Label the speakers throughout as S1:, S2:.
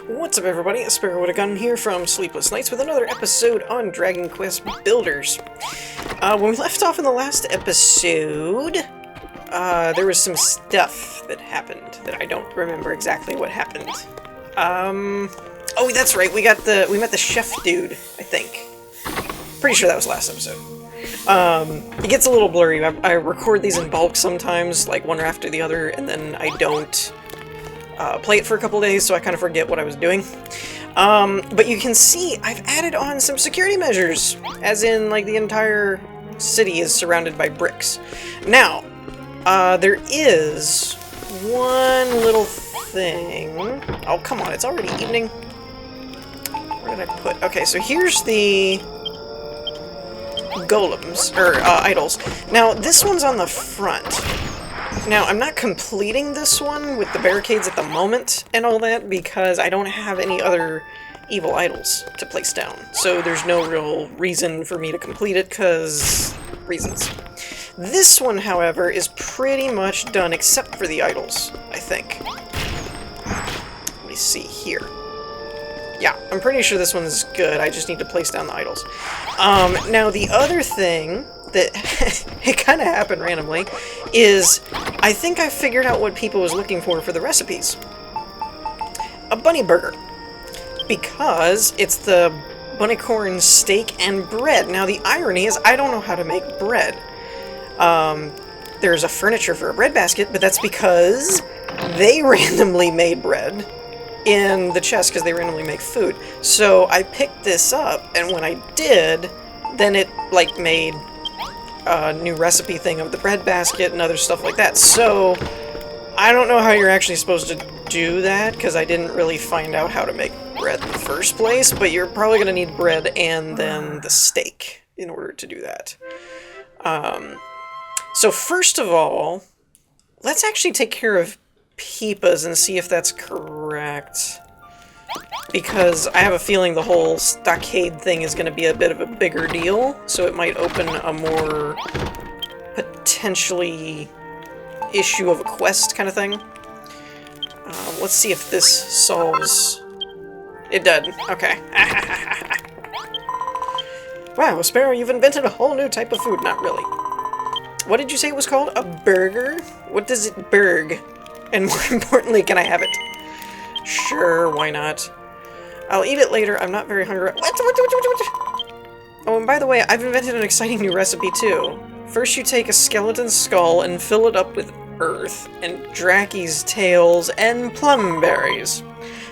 S1: What's up, everybody? Sparrow with a Gun here from Sleepless Nights with another episode on Dragon Quest Builders. When we left off in the last episode, there was some stuff that happened that I don't remember exactly what happened. Oh, that's right. We met the chef dude, I think. Pretty sure that was last episode. It gets a little blurry. I record these in bulk sometimes, like one after the other, and then I don't play it for a couple days, so I kind of forget what I was doing. But you can see I've added on some security measures, as in, like, the entire city is surrounded by bricks. Now, there is one little thing. Oh, come on, it's already evening. Where did I put? Okay, so here's the golems, or idols. Now, this one's on the front. Now, I'm not completing this one with the barricades at the moment and all that because I don't have any other evil idols to place down. So there's no real reason for me to complete it because reasons. This one, however, is pretty much done except for the idols, I think. Let me see here. Yeah, I'm pretty sure this one's good. I just need to place down the idols. Now, the other thing that it kind of happened randomly is I think I figured out what people was looking for the recipes. A bunny burger. Because it's the bunnycorn steak and bread. Now, the irony is I don't know how to make bread. There's a furniture for a bread basket, but that's because they randomly made bread in the chest because they randomly make food. So I picked this up, and when I did, then it, like, made a new recipe thing of the bread basket and other stuff like that. So I don't know how you're actually supposed to do that, because I didn't really find out how to make bread in the first place, but you're probably going to need bread and then the steak in order to do that. So first of all, let's actually take care of Peepa's and see if that's correct. Because I have a feeling the whole Stockade thing is going to be a bit of a bigger deal, so it might open a more potentially issue of a quest kind of thing. Let's see if this solves... It did. Okay. Wow, Sparrow, you've invented a whole new type of food. Not really. What did you say it was called? A burger? What does it burg? And more importantly, can I have it? Sure, why not? I'll eat it later. I'm not very hungry. What? Oh, and by the way, I've invented an exciting new recipe, too. First, you take a skeleton skull and fill it up with earth, and Draki's tails, and plum berries.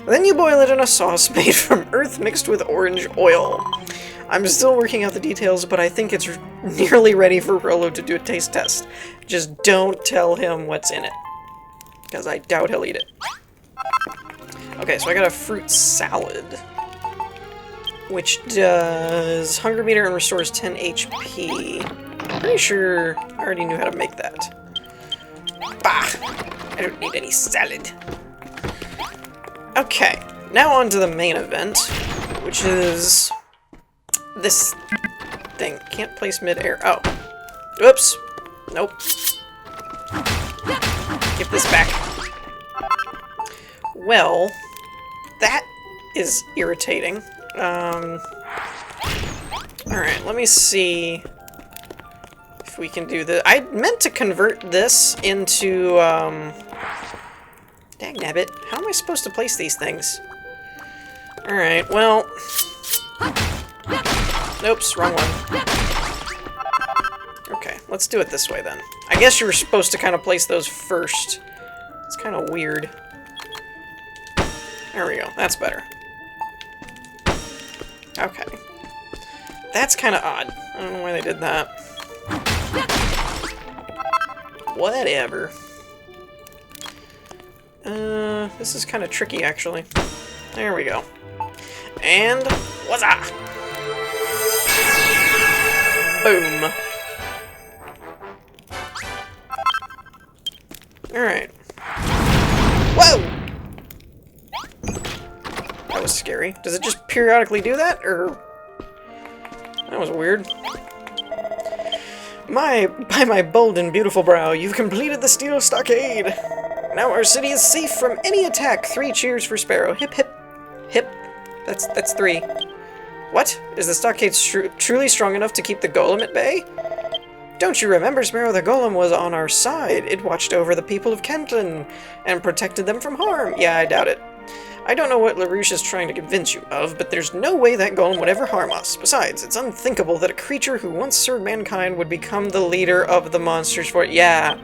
S1: Then you boil it in a sauce made from earth mixed with orange oil. I'm still working out the details, but I think it's nearly ready for Rolo to do a taste test. Just don't tell him what's in it, because I doubt he'll eat it. Okay, so I got a fruit salad, which does hunger meter and restores 10 HP. Pretty sure I already knew how to make that. Bah! I don't need any salad. Okay, now on to the main event, which is this thing. Can't place mid-air. Oh. Oops. Nope. Give this back. Well, that is irritating. Alright, let me see if we can do this. I meant to convert this into, dagnabbit, how am I supposed to place these things? Alright, well... Oops, wrong one. Okay, let's do it this way then. I guess you were supposed to kind of place those first. It's kind of weird. There we go, that's better. Okay. That's kind of odd. I don't know why they did that. Whatever. This is kind of tricky, actually. There we go. And... wazza! Boom. Alright. Whoa! That was scary. Does it just periodically do that, or... That was weird. By my bold and beautiful brow, you've completed the steel stockade! Now our city is safe from any attack. 3 cheers for Sparrow. Hip hip. That's 3. What? Is the stockade truly strong enough to keep the golem at bay? Don't you remember, Sparrow? The golem was on our side. It watched over the people of Canton and protected them from harm. Yeah, I doubt it. I don't know what LaRouche is trying to convince you of, but there's no way that golem would ever harm us. Besides, it's unthinkable that a creature who once served mankind would become the leader of the monsters for it. Yeah,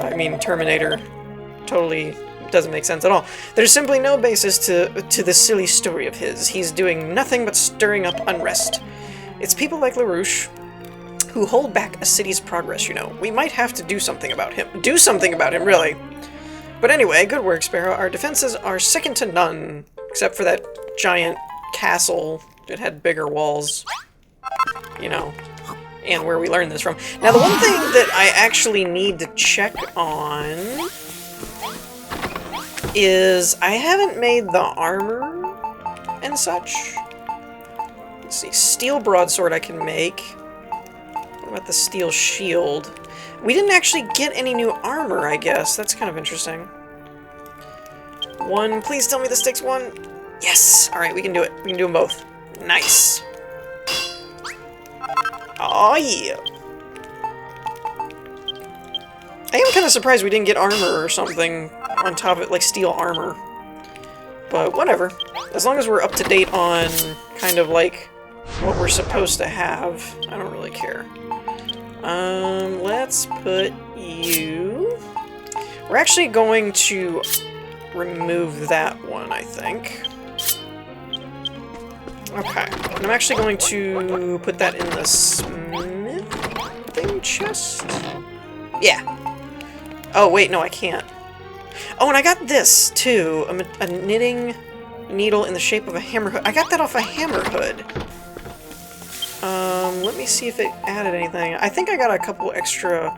S1: I mean, Terminator totally doesn't make sense at all. There's simply no basis to this silly story of his. He's doing nothing but stirring up unrest. It's people like LaRouche who hold back a city's progress, you know. We might have to do something about him. Do something about him, really. But anyway, good work, Sparrow. Our defenses are second to none, except for that giant castle that had bigger walls, you know, and where we learned this from. Now, the one thing that I actually need to check on is I haven't made the armor and such. Let's see, steel broadsword I can make. What about the steel shield? We didn't actually get any new armor, I guess. That's kind of interesting. 1, please tell me this takes 1. Yes! Alright, we can do it. We can do them both. Nice. Oh yeah! I am kind of surprised we didn't get armor or something on top of it, like steel armor. But whatever. As long as we're up to date on kind of like what we're supposed to have, I don't really care. Let's put you... We're actually going to remove that one, I think. Okay. And I'm actually going to put that in the smithing chest? Yeah. Oh, wait, no, I can't. Oh, and I got this, too. A knitting needle in the shape of a hammer hood. I got that off a hammer hood. Let me see if it added anything. I think I got a couple extra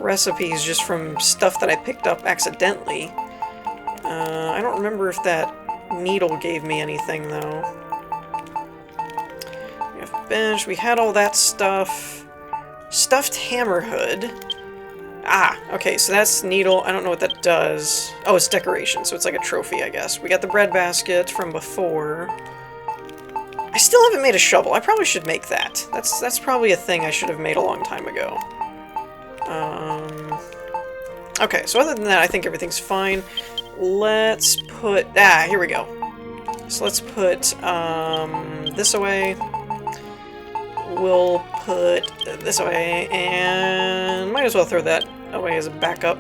S1: recipes just from stuff that I picked up accidentally. I don't remember if that needle gave me anything, though. We have bench. We had all that stuff. Stuffed hammer hood. Ah, okay, so that's needle. I don't know what that does. Oh, it's decoration, so it's like a trophy, I guess. We got the bread basket from before. I still haven't made a shovel. I probably should make that. That's probably a thing I should have made a long time ago. Okay, so other than that, I think everything's fine. Let's put... Ah, here we go. So let's put this away. We'll put this away, and might as well throw that away as a backup.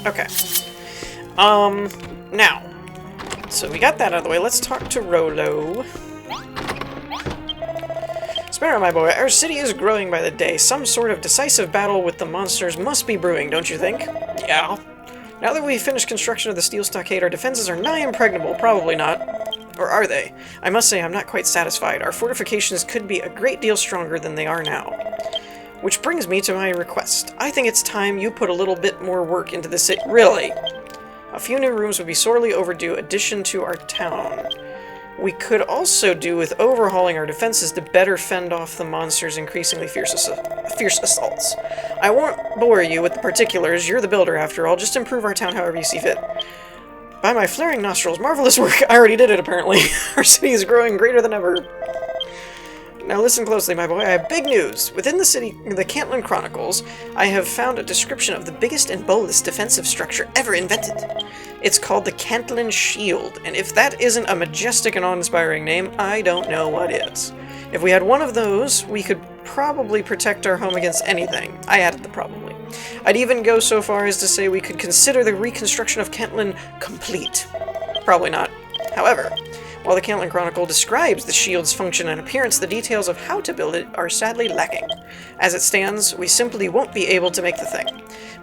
S1: Okay. Now, so we got that out of the way. Let's talk to Rolo. Sparrow, my boy, our city is growing by the day. Some sort of decisive battle with the monsters must be brewing, don't you think? Yeah. Now that we've finished construction of the steel stockade, our defenses are nigh impregnable. Probably not. Or are they? I must say I'm not quite satisfied. Our fortifications could be a great deal stronger than they are now. Which brings me to my request. I think it's time you put a little bit more work into the city. Really? A few new rooms would be sorely overdue addition to our town. We could also do with overhauling our defenses to better fend off the monsters' increasingly fierce assaults. I won't bore you with the particulars. You're the builder, after all. Just improve our town however you see fit. By my flaring nostrils, marvelous work! I already did it, apparently. Our city is growing greater than ever. Now listen closely, my boy. I have big news. Within the city, the Canton Chronicles, I have found a description of the biggest and boldest defensive structure ever invented. It's called the Canton Shield, and if that isn't a majestic and awe-inspiring name, I don't know what is. If we had one of those, we could probably protect our home against anything. I added the probably. I'd even go so far as to say we could consider the reconstruction of Canton complete. Probably not. However, while the Canton Chronicle describes the shield's function and appearance, the details of how to build it are sadly lacking. As it stands, we simply won't be able to make the thing.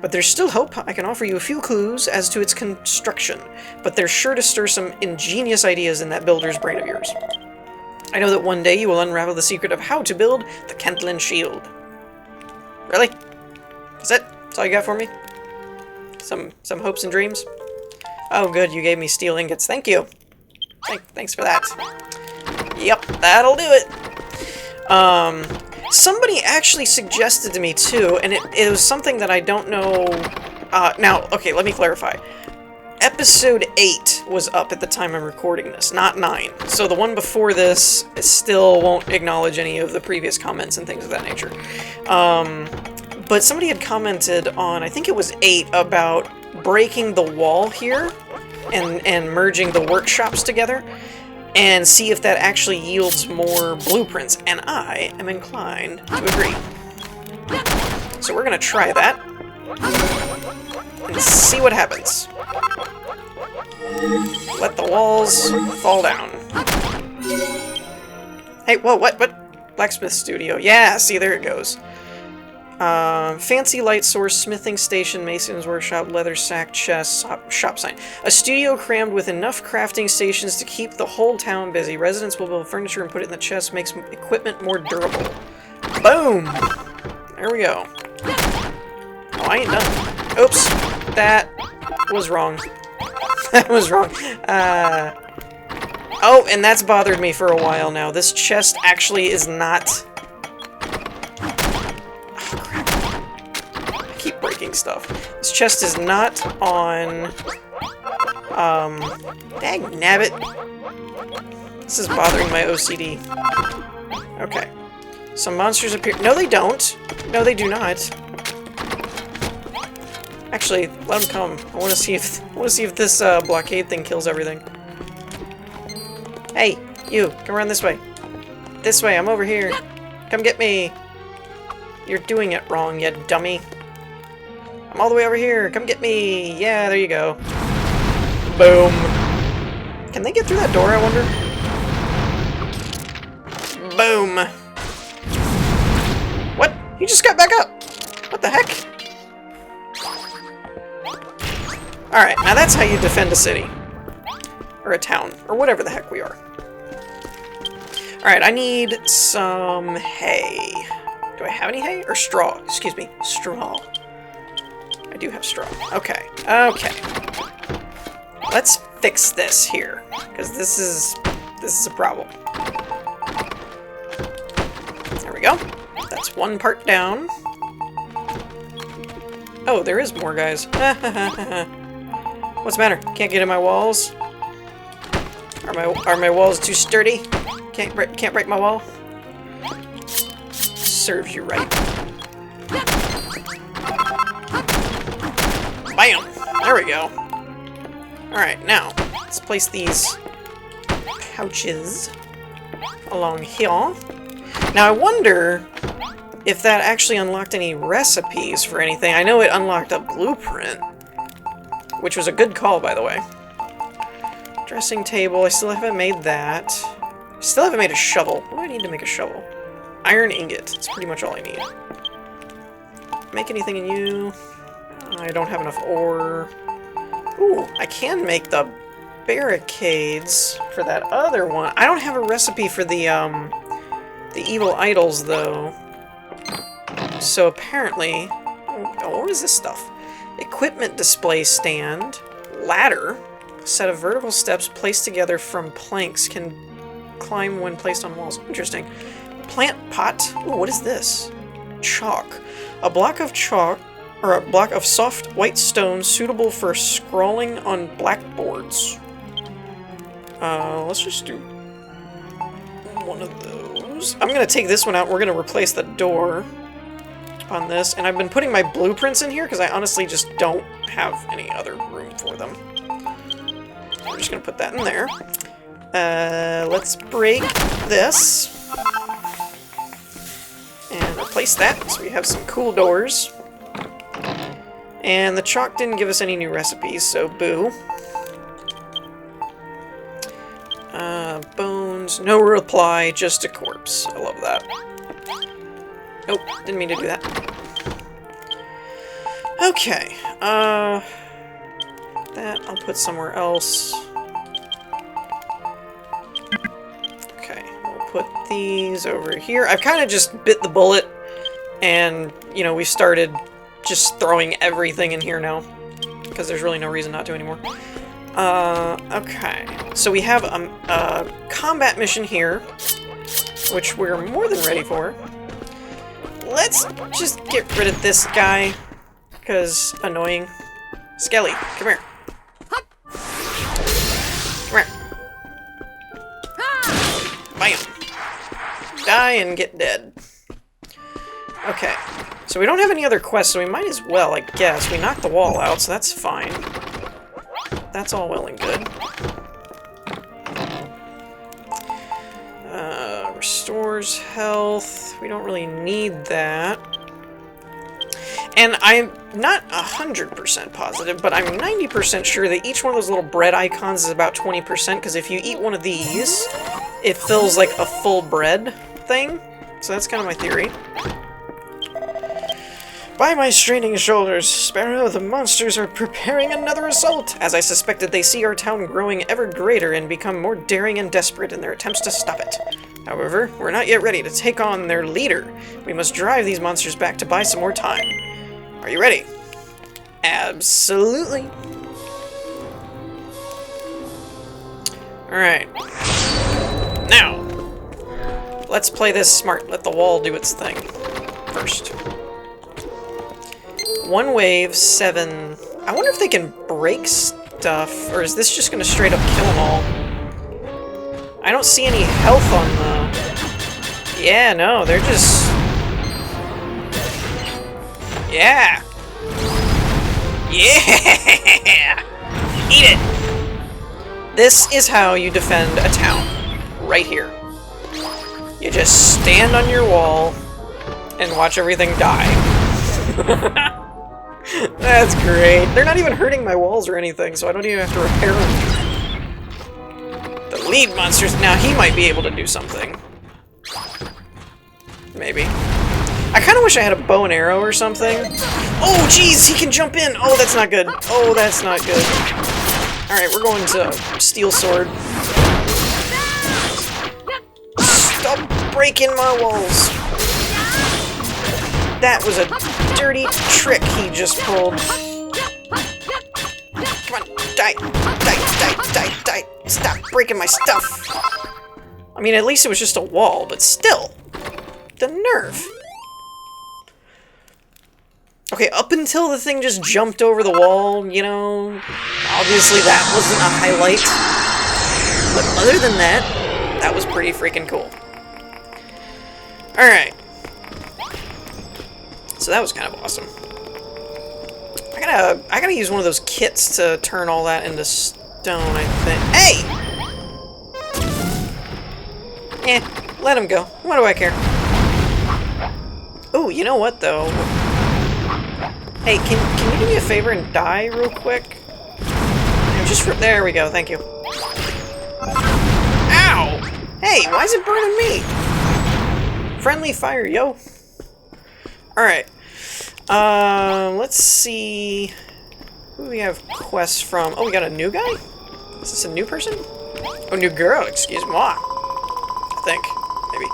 S1: But there's still hope. I can offer you a few clues as to its construction, but they're sure to stir some ingenious ideas in that builder's brain of yours. I know that one day you will unravel the secret of how to build the Canton Shield. Really? That's it? That's all you got for me? Some hopes and dreams? Oh good, you gave me steel ingots. Thank you. Thanks for that. Yep, that'll do it. Somebody actually suggested to me too, and it was something that I don't know. Now, okay, let me clarify. episode 8 was up at the time I'm recording this, not 9. So the one before this still won't acknowledge any of the previous comments and things of that nature. But somebody had commented on, I think it was 8, about breaking the wall here and merging the workshops together and see if that actually yields more blueprints. And I am inclined to agree. So we're going to try that and see what happens. Let the walls fall down. Hey, whoa, what? Blacksmith studio. Yeah, see, there it goes. Fancy light source, smithing station, mason's workshop, leather sack, chest, shop sign. A studio crammed with enough crafting stations to keep the whole town busy. Residents will build furniture and put it in the chest, makes equipment more durable. Boom! There we go. Oh, I ain't done. Oops. That was wrong. That was wrong. Oh, and that's bothered me for a while now. This chest actually is not... Oh, crap. I keep breaking stuff. This chest is not on... Dagnabbit. This is bothering my OCD. Okay. Some monsters appear... No, they don't. No, they do not. Actually, let them come. I want to see if this blockade thing kills everything. Hey, you, come around this way. This way, I'm over here. Come get me. You're doing it wrong, you dummy. I'm all the way over here. Come get me. Yeah, there you go. Boom. Can they get through that door, I wonder? Boom. What? He just got back up. What the heck? Alright, now that's how you defend a city. Or a town. Or whatever the heck we are. Alright, I need some hay. Do I have any hay? Or straw? Excuse me. Straw. I do have straw. Okay. Okay. Let's fix this here. Because this is a problem. There we go. That's one part down. Oh, there is more guys. What's the matter? Can't get in my walls? Are my walls too sturdy? Can't break my wall? Serves you right. Bam! There we go. Alright, now, let's place these pouches along here. Now, I wonder if that actually unlocked any recipes for anything. I know it unlocked a blueprint, which was a good call, by the way. Dressing table, I still haven't made that. I still haven't made a shovel. What do I need to make a shovel? Iron ingot. That's pretty much all I need. Make anything in you? I don't have enough ore. Ooh, I can make the barricades for that other one. I don't have a recipe for the evil idols, though. So apparently... Oh, what is this stuff? Equipment display stand. Ladder. A set of vertical steps placed together from planks can climb when placed on walls. Interesting. Plant pot. Ooh, what is this? Chalk. A block of chalk, or a block of soft white stone suitable for scrawling on blackboards. Let's just do one of those. I'm gonna take this one out. We're gonna replace the door on this, and I've been putting my blueprints in here because I honestly just don't have any other room for them. We're just gonna put that in there. Let's break this and replace that so we have some cool doors. And the chalk didn't give us any new recipes, so boo. Bones, no reply, just a corpse. I love that. Nope, didn't mean to do that. Okay, that I'll put somewhere else. Okay, we'll put these over here. I've kind of just bit the bullet, and, you know, we started just throwing everything in here now, because there's really no reason not to anymore. Okay, so we have a combat mission here, which we're more than ready for. Let's just get rid of this guy, because annoying. Skelly, come here. die and get dead. Okay. So we don't have any other quests, so we might as well, I guess. We knocked the wall out, so that's fine. That's all well and good. Restores health. We don't really need that. And I'm not 100% positive, but I'm 90% sure that each one of those little bread icons is about 20%, because if you eat one of these, it fills like a full bread thing. So that's kind of my theory. By my straining shoulders, Sparrow, the monsters are preparing another assault. As I suspected, they see our town growing ever greater and become more daring and desperate in their attempts to stop it. However, we're not yet ready to take on their leader. We must drive these monsters back to buy some more time. Are you ready? Absolutely. Alright. Now, let's play this smart. Let the wall do its thing first. One wave, 7... I wonder if they can break stuff, or is this just gonna straight up kill them all? I don't see any health on the... Yeah, no, they're just... Yeah! Yeah! Eat it! This is how you defend a town. Right here. You just stand on your wall and watch everything die. That's great. They're not even hurting my walls or anything, so I don't even have to repair them. The lead monsters... Now, he might be able to do something. Maybe. I kind of wish I had a bow and arrow or something. Oh, jeez! He can jump in! Oh, that's not good. Oh, that's not good. Alright, we're going to Steel Sword. Stop breaking my walls! That was a dirty trick he just pulled. Come on, die! Die, die, die, die! Stop breaking my stuff! I mean, at least it was just a wall, but still! The nerve! Okay, up until the thing just jumped over the wall, you know, obviously that wasn't a highlight. But other than that, that was pretty freaking cool. Alright. So that was kind of awesome. I gotta use one of those kits to turn all that into stone, I think. Hey! Eh, let him go. What do I care? Oh, you know what, though? Hey, can you do me a favor and die real quick? Just for... There we go, thank you. Ow! Hey, why is it burning me? Friendly fire, yo. Alright. Let's see... Who do we have quests from? Oh, we got a new guy? Is this a new person? Oh, new girl, excuse moi. I think. Maybe.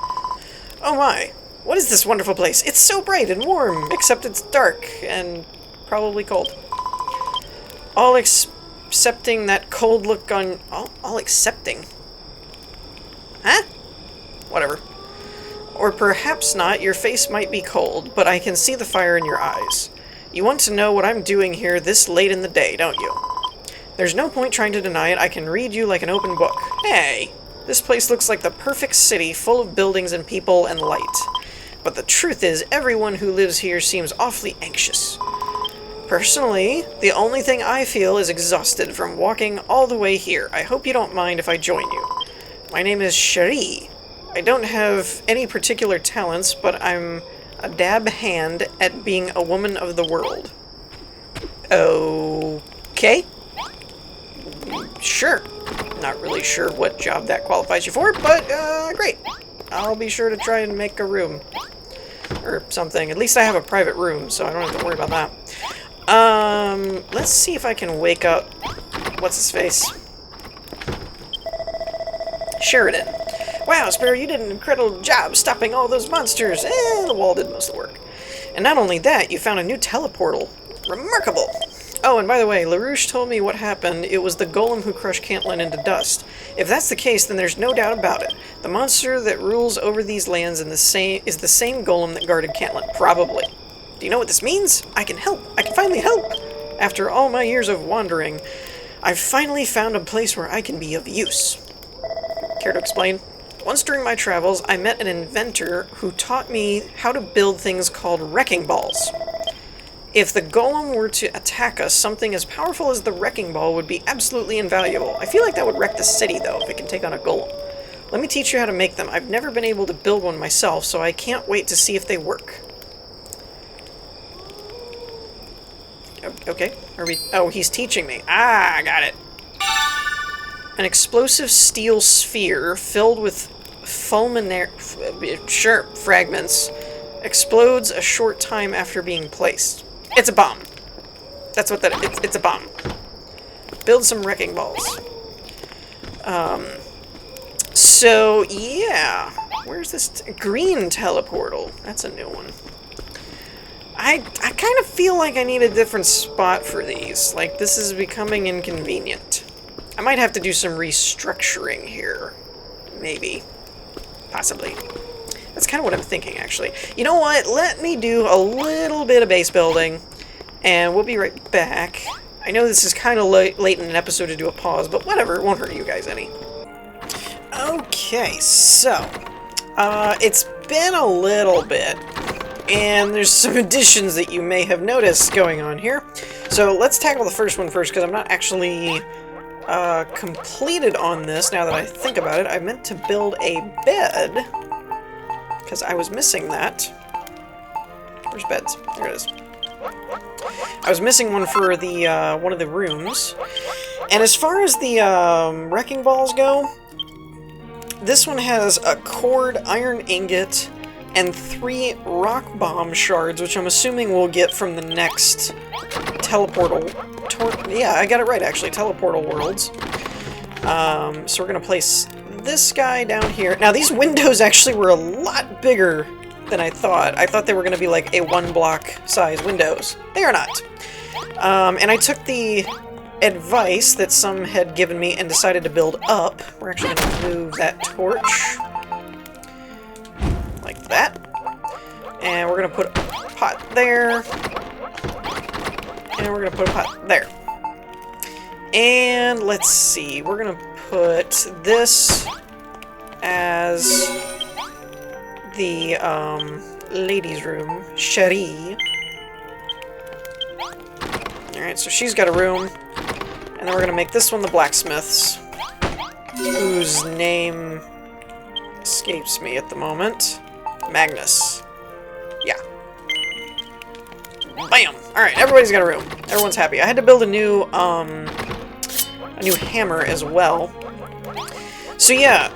S1: Oh my. What is this wonderful place? It's so bright and warm, except it's dark and probably cold. All excepting that cold look on... All accepting? Huh? Whatever. Or perhaps not, your face might be cold, but I can see the fire in your eyes. You want to know what I'm doing here this late in the day, don't you? There's no point trying to deny it, I can read you like an open book. Hey! This place looks like the perfect city, full of buildings and people and light. But the truth is, everyone who lives here seems awfully anxious. Personally, the only thing I feel is exhausted from walking all the way here. I hope you don't mind if I join you. My name is Cherie. I don't have any particular talents, but I'm a dab hand at being a woman of the world. Okay. Sure. Not really sure what job that qualifies you for, but, great. I'll be sure to try and make a room. Or something. At least I have a private room, so I don't have to worry about that. Let's see if I can wake up... What's his face? Sheridan. Wow, Sparrow, you did an incredible job stopping all those monsters. The wall did most of the work. And not only that, you found a new teleportal. Remarkable! Oh, and by the way, LaRouche told me what happened. It was the golem who crushed Canton into dust. If that's the case, then there's no doubt about it. The monster that rules over these lands is the same golem that guarded Canton. Probably. Do you know what this means? I can help. I can finally help. After all my years of wandering, I've finally found a place where I can be of use. Care to explain? Once during my travels, I met an inventor who taught me how to build things called wrecking balls. If the golem were to attack us, something as powerful as the wrecking ball would be absolutely invaluable. I feel like that would wreck the city, though, if it can take on a golem. Let me teach you how to make them. I've never been able to build one myself, so I can't wait to see if they work. Okay, are we... Oh, he's teaching me. Ah, I got it. An explosive steel sphere filled with fragments explodes a short time after being placed. It's a bomb. That's what that is. It's a bomb. Build some wrecking balls. So, yeah. Where's this green teleportal? That's a new one. I kind of feel like I need a different spot for these. Like, this is becoming inconvenient. I might have to do some restructuring here. Maybe. Possibly. That's kind of what I'm thinking, actually. You know what? Let me do a little bit of base building, and we'll be right back. I know this is kind of late in an episode to do a pause, but whatever. It won't hurt you guys any. Okay, so... it's been a little bit, and there's some additions that you may have noticed going on here. So let's tackle the first one first, because I'm not actually completed on this now that I think about it. I meant to build a bed, because I was missing that. Where's beds? There it is. I was missing one for the one of the rooms. And as far as the wrecking balls go, this one has a cord iron ingot and 3 rock bomb shards, which I'm assuming we'll get from the next teleportal... yeah, I got it right, actually. Teleportal worlds. So we're going to place this guy down here. Now, these windows actually were a lot bigger than I thought. I thought they were going to be like a 1-block size windows. They are not. And I took the advice that some had given me and decided to build up. We're actually going to move that torch like that. And we're going to put a pot there. And we're going to put a pot there. And let's see, we're going to put this as the ladies' room, Cherie. Alright, so she's got a room. And then we're going to make this one the blacksmith's, whose name escapes me at the moment. Magnus. Yeah. Bam! Alright, everybody's got a room. Everyone's happy. I had to build a new hammer as well. So yeah,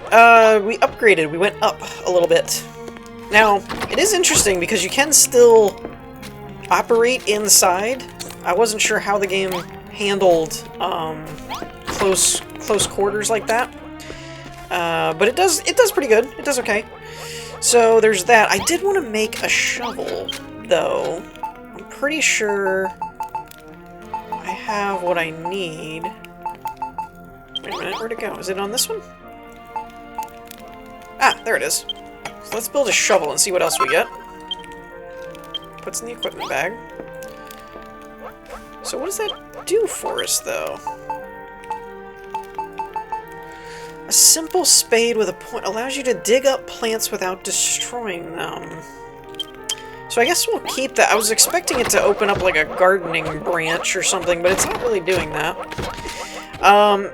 S1: we upgraded. We went up a little bit. Now, it is interesting because you can still operate inside. I wasn't sure how the game handled close quarters like that. But it does pretty good. It does okay. So there's that. I did want to make a shovel, though. I'm pretty sure I have what I need. Wait a minute, where'd it go? Is it on this one? Ah, there it is. So let's build a shovel and see what else we get. Puts in the equipment bag. So what does that do for us, though? A simple spade with a point allows you to dig up plants without destroying them. So I guess we'll keep that. I was expecting it to open up like a gardening branch or something, but it's not really doing that.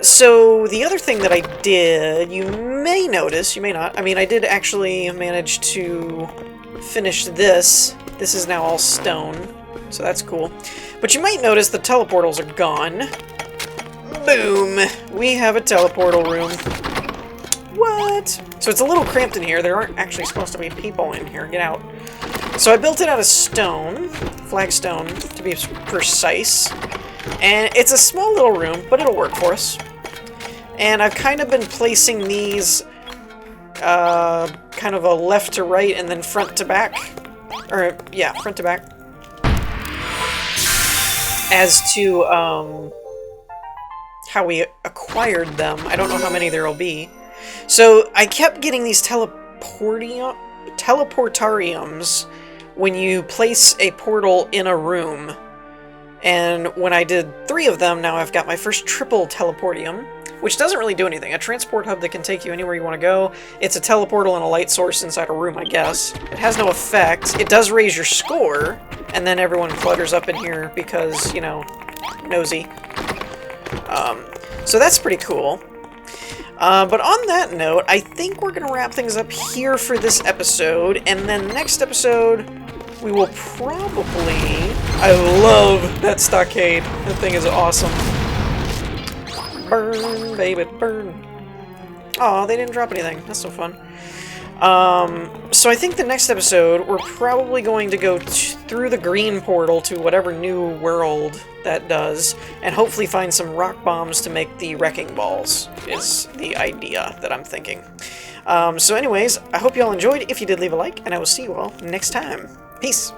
S1: So the other thing that I did, you may notice, you may not, I mean, I did actually manage to finish this. This is now all stone, so that's cool. But you might notice the teleportals are gone. Boom! We have a teleportal room. What? So it's a little cramped in here. There aren't actually supposed to be people in here. Get out. So I built it out of stone, flagstone to be precise. And it's a small little room, but it'll work for us. And I've kind of been placing these kind of a left to right and then front to back. Or, yeah, front to back. As to how we acquired them. I don't know how many there will be. So I kept getting these teleportariums when you place a portal in a room. And when I did 3 of them, now I've got my first triple teleportium. which doesn't really do anything. A transport hub that can take you anywhere you want to go. It's a teleportal and a light source inside a room, I guess. It has no effect. It does raise your score, and then everyone clutters up in here because, you know, nosy. So that's pretty cool. But on that note, I think we're going to wrap things up here for this episode, and then next episode, we will probably... I love that stockade. That thing is awesome. Burn, baby, burn. Aw, they didn't drop anything. That's so fun. So I think the next episode, we're probably going to go through the green portal to whatever new world that does, and hopefully find some rock bombs to make the wrecking balls, is the idea that I'm thinking. So anyways, I hope you all enjoyed. If you did, leave a like, and I will see you all next time. Peace!